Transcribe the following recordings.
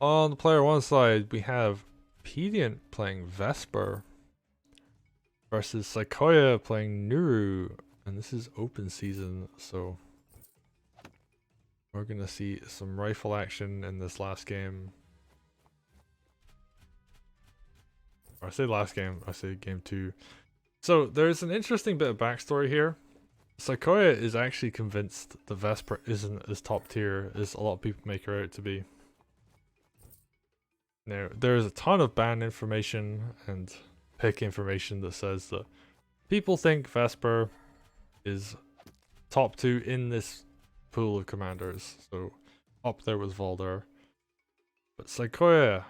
On the player one side, we have Pedient playing Vesper versus Saikoya playing Nuru, and this is open season, so we're gonna see some rifle action in this last game. Or I say last game, I say game 2. So there's an interesting bit of backstory here. Saikoya is actually convinced the Vesper isn't as top tier as a lot of people make her out to be. Now, there's a ton of ban information and pick information that says that people think Vesper is top 2 in this pool of commanders, so up there with Valder. But Saikoya,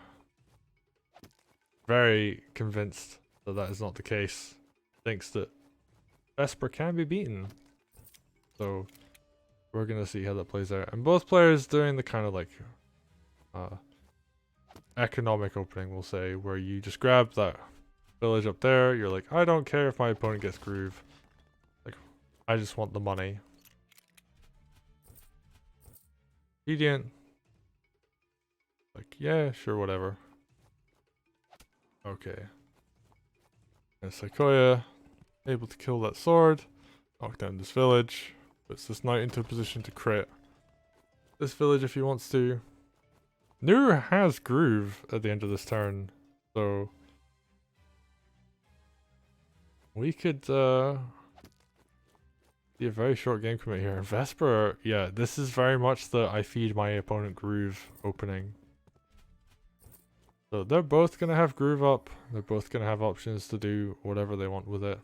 very convinced that that is not the case, thinks that Vesper can be beaten. So we're gonna see how that plays out. And both players doing the kind of like economic opening, we'll say, where you just grab that village up there, you're like, I don't care if my opponent gets groove. Like, I just want the money. Pedient, like, yeah, sure, whatever. Okay. And Saikoya, able to kill that sword, knock down this village, puts this knight into a position to crit this village if he wants to. Nuru has groove at the end of this turn, so we could see a very short game commit here. Vesper, yeah, this is very much the I feed my opponent groove opening. So they're both gonna have groove up, they're both gonna have options to do whatever they want with it.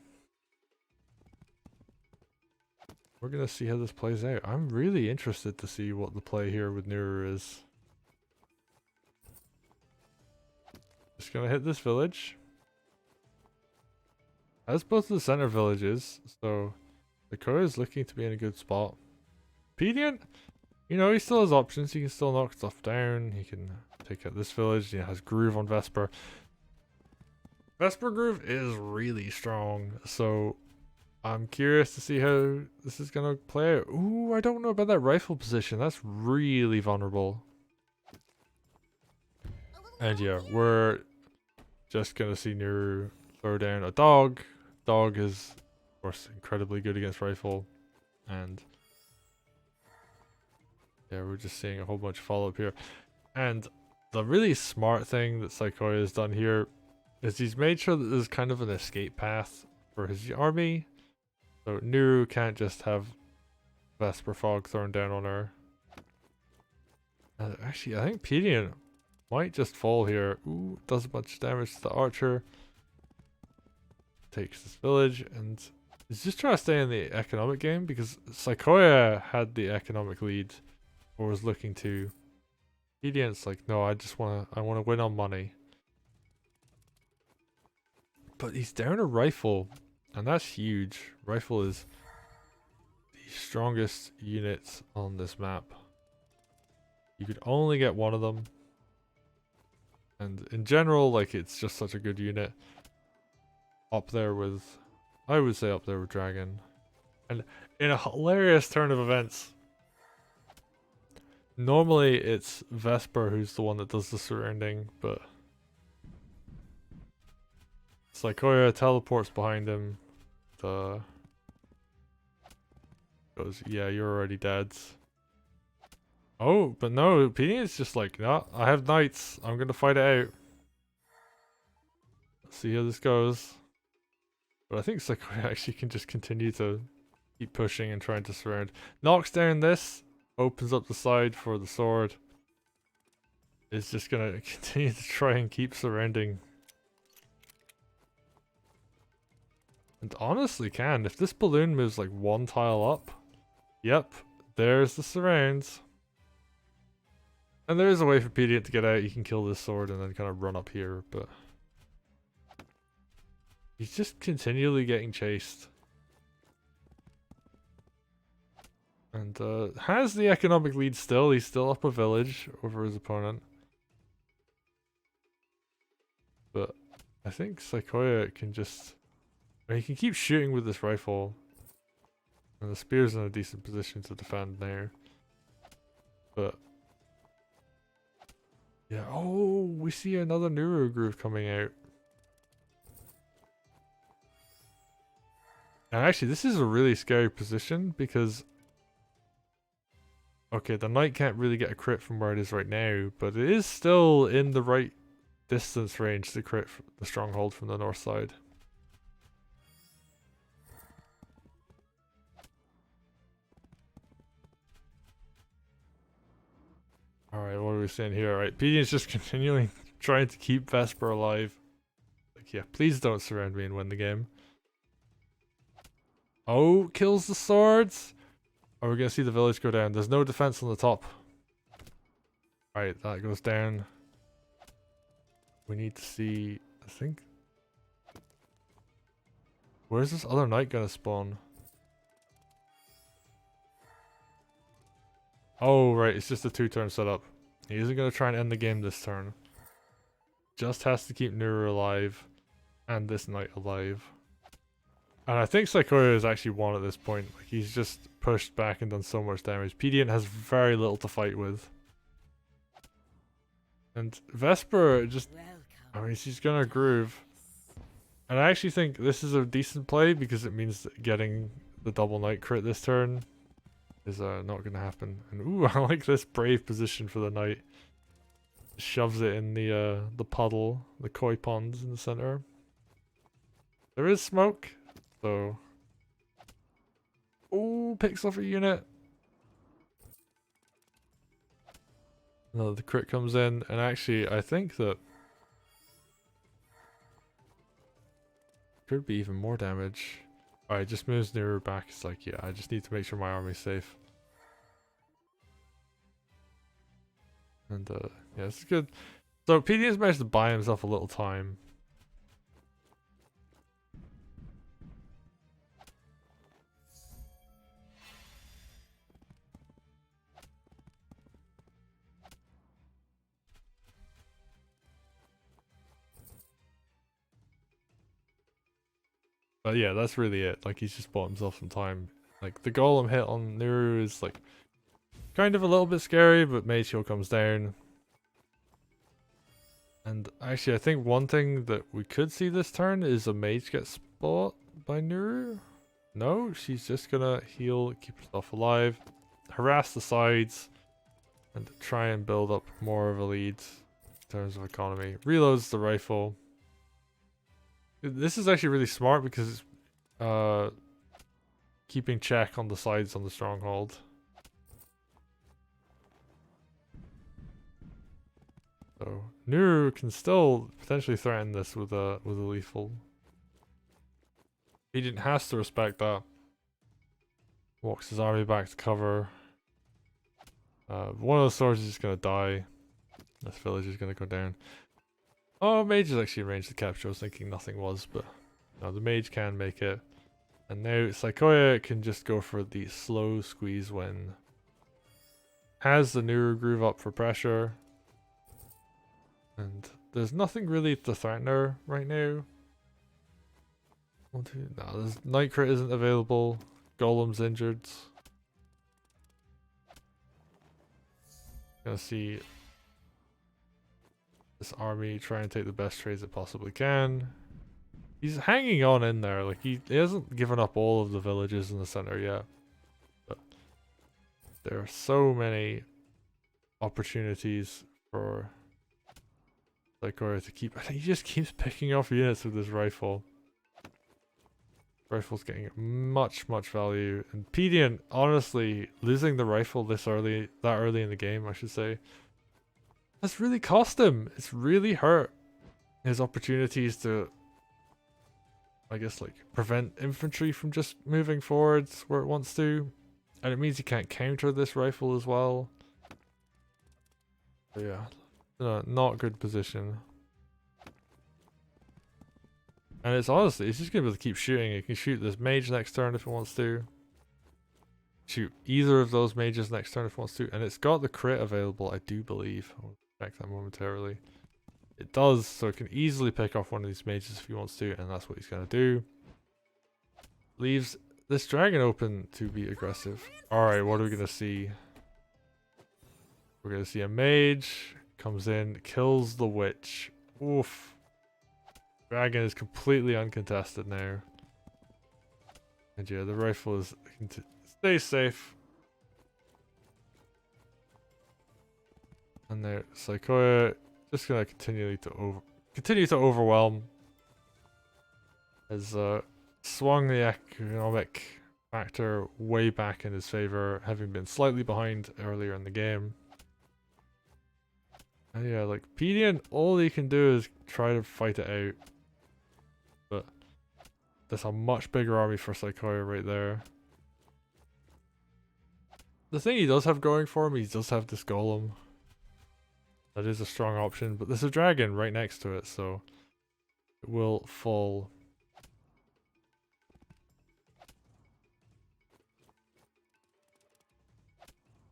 We're gonna see how this plays out. I'm really interested to see what the play here with Nuru is. Just gonna hit this village. As both of the center villages, so Saikoya is looking to be in a good spot. Pedient, you know, he still has options. He can still knock stuff down. He can take out this village. He has groove on Vesper. Vesper groove is really strong, so I'm curious to see how this is gonna play out. Ooh, I don't know about that rifle position. That's really vulnerable. And yeah, we're just gonna see Nuru throw down a dog. Dog is, of course, incredibly good against rifle. And yeah, we're just seeing a whole bunch of follow-up here. And the really smart thing that Saikoya has done here is he's made sure that there's kind of an escape path for his army. So Nuru can't just have Vesper Fog thrown down on her. Actually, I think Pedient might just fall here. Ooh, does a bunch of damage to the archer. Takes this village and is just trying to stay in the economic game because Saikoya had the economic lead or was looking to. Pedient's like, no, I wanna win on money. But he's down a rifle, and that's huge. Rifle is the strongest unit on this map. You could only get one of them. And in general, like, it's just such a good unit. Up there with, I would say up there with Dragon. And in a hilarious turn of events, normally it's Vesper who's the one that does the surrounding, but Saikoya teleports behind him. Goes, yeah, you're already dead. Oh, but no, Pedient's just like, no, I have knights. I'm gonna fight it out. Let's see how this goes. But I think Saikoya actually can just continue to keep pushing and trying to surround. Knocks down this, opens up the side for the sword. Is just gonna continue to try and keep surrounding. And honestly can, if this balloon moves like one tile up, yep, there's the surrounds. And there is a way for Pedient to get out. You can kill this sword and then kind of run up here, but he's just continually getting chased. And has the economic lead still. He's still up a village over his opponent. But I think Saikoya can just, he can keep shooting with this rifle. And the spear's in a decent position to defend there. But Yeah, oh, we see another Nuru groove coming out. And actually, this is a really scary position because... Okay, the knight can't really get a crit from where it is right now, but it is still in the right distance range to crit the stronghold from the north side. Alright, what are we saying here? Alright, Pedient's just continuing trying to keep Vesper alive. Like, yeah, please don't surround me and win the game. Oh, kills the swords! Are we gonna see the village go down? There's no defense on the top. Alright, that goes down. We need to see, I think... Where's this other knight gonna spawn? Oh, right, it's just a 2-turn setup. He isn't gonna try and end the game this turn. Just has to keep Nuru alive. And this knight alive. And I think Saikoya is actually won at this point. Like, he's just pushed back and done so much damage. Pedient has very little to fight with. And Vesper just... I mean, she's gonna groove. And I actually think this is a decent play because it means that getting the double knight crit this turn is not gonna happen. And ooh, I like this brave position for the knight. Shoves it in the puddle, the koi ponds in the center. There is smoke, so... Oh, picks off a unit. No, the crit comes in, and actually, I think that could be even more damage. Alright, just moves Nuru back. It's like, yeah, I just need to make sure my army's safe. And yeah, this is good. So Pedient's managed to buy himself a little time. But yeah, that's really it. Like, he's just bought himself some time. Like, the golem hit on Nuru is like kind of a little bit scary, but Mage Shield comes down. And actually, I think one thing that we could see this turn is a mage get spot by Nuru. No, she's just gonna heal, keep herself alive, harass the sides, and try and build up more of a lead in terms of economy. Reloads the rifle. This is actually really smart because it's keeping check on the sides on the stronghold. So Nuru can still potentially threaten this with a lethal. Pedient has to respect that. Walks his army back to cover. One of the swords is just gonna die. This village is gonna go down. Oh, mage is actually arranged to capture. I was thinking nothing was, but no, the mage can make it. And now Saikoya can just go for the slow squeeze win. Has the Nuru groove up for pressure. And there's nothing really to threaten her right now. No, this Night Crit isn't available. Golem's injured. Gonna see this army try and take the best trades it possibly can. He's hanging on in there. Like, he hasn't given up all of the villages in the center yet. But there are so many opportunities for Saikoya to keep. He just keeps picking off units with his rifle. Rifle's getting much value, and Pedient, honestly, losing the rifle that early in the game, I should say, that's really cost him. It's really hurt his opportunities to, I guess, like, prevent infantry from just moving forwards where it wants to, and it means he can't counter this rifle as well. So yeah, not good position. And it's honestly, it's just gonna be able to keep shooting. It can shoot this mage next turn if it wants to. Shoot either of those mages next turn if it wants to. And it's got the crit available, I do believe. I'll check that momentarily. It does, so it can easily pick off one of these mages if he wants to, and that's what he's gonna do. Leaves this dragon open to be aggressive. Alright, what are we gonna see? We're gonna see a mage comes in, kills the witch. Oof. Dragon is completely uncontested now. And yeah, the rifle is stay safe. And there, Saikoya just gonna continue to overwhelm. Has swung the economic factor way back in his favor, having been slightly behind earlier in the game. And yeah, like Pedient, all he can do is try to fight it out. But there's a much bigger army for Saikoya right there. The thing he does have going for him, he does have this golem. That is a strong option, but there's a dragon right next to it, so it will fall.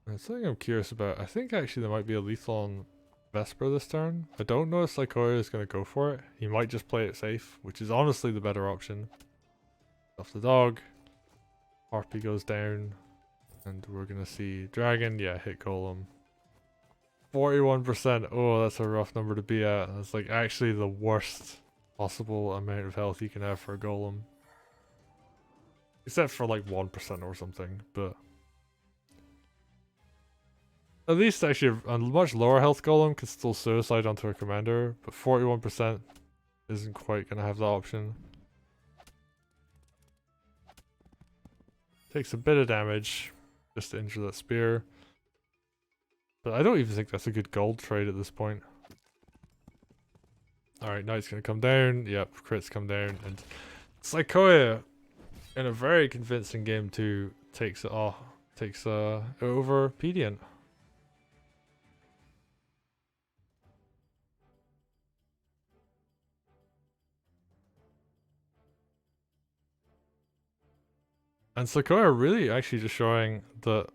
And something I'm curious about, I think actually there might be a lethal on Vesper this turn. I don't know if Saikoya is going to go for it. He might just play it safe, which is honestly the better option. Off the dog. Harpy goes down. And we're going to see Dragon. Yeah, hit Golem. 41%. Oh, that's a rough number to be at. That's like actually the worst possible amount of health you can have for a Golem. Except for like 1% or something, but... At least actually a much lower health golem can still suicide onto a commander, but 41% isn't quite going to have that option. Takes a bit of damage just to injure that spear. But I don't even think that's a good gold trade at this point. Alright, Knight's going to come down. Yep, crits come down. And Saikoya, in a very convincing game 2, takes it over Pedient. And Saikoya really actually just showing that,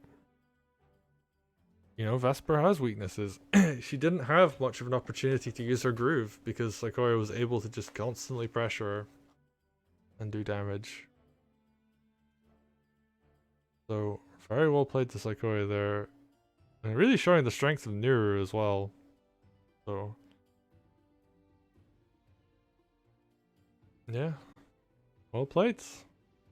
you know, Vesper has weaknesses. She didn't have much of an opportunity to use her groove because Saikoya was able to just constantly pressure her and do damage. So, very well played to Saikoya there. And really showing the strength of Nuru as well. So, yeah. Well played.